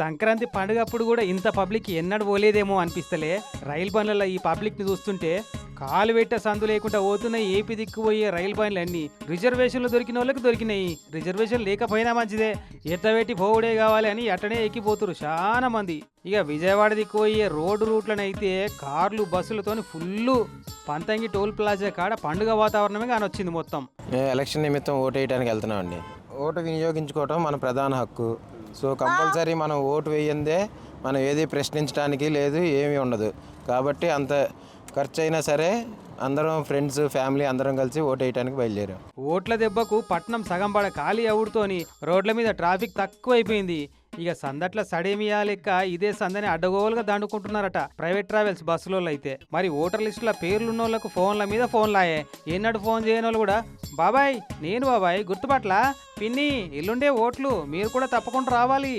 సంక్రాంతి పండుగప్పుడు కూడా ఇంత పబ్లిక్ ఎన్నడూ పోలేదేమో అనిపిస్తలే. రైలు బండ్లలో ఈ పబ్లిక్ ని చూస్తుంటే కాలు పెట్టే సందు లేకుండా పోతున్నాయి. ఏపీ దిక్కు పోయే రైలు బండ్లు అన్ని రిజర్వేషన్లు దొరికిన వాళ్ళకి దొరికినాయి, రిజర్వేషన్ లేకపోయినా మంచిదే, ఎట్ట పెట్టి పోవుడే కావాలి అని అట్టనే ఎక్కిపోతురు చాలా మంది. ఇక విజయవాడ దిక్కు పోయే రోడ్డు రూట్లనైతే కార్లు బస్సులతోని ఫుల్ పంతంగి టోల్ ప్లాజా కాడ పండుగ వాతావరణమే కానొచ్చింది మొత్తం. ఎలక్షన్ నిమిత్తం ఓటు వేయడానికి వెళ్తున్నామండి. ఓటు వినియోగించుకోవటం మన ప్రధాన హక్కు. సో కంపల్సరీ మనం ఓటు వేయందే మనం ఏది ప్రశ్నించడానికి లేదు, ఏమీ ఉండదు. కాబట్టి అంత ఖర్చు అయినా సరే అందరం ఫ్రెండ్స్ ఫ్యామిలీ అందరం కలిసి ఓటు వేయడానికి బయలుదేరాం. ఓట్ల దెబ్బకు పట్నం సగం పడ ఖాళీ అవుడుతోని రోడ్ల మీద ట్రాఫిక్ తక్కువైపోయింది. ఇక సందట్ల సడేమియా లెక్క ఇదే సందని అడ్డగోలుగా దండుకుంటున్నారట ప్రైవేట్ ట్రావెల్స్ బస్సులలో అయితే. మరి ఓటర్ లిస్టుల పేర్లున్నోళ్లకు ఫోన్ల మీద ఫోన్లాయే. ఏనాడు ఫోన్ చేయని వాళ్ళు కూడా బాబాయ్ నేను బాబాయ్ గుర్తుపట్ల పిన్ని ఎల్లుండే ఓట్లు మీరు కూడా తప్పకుండా రావాలి.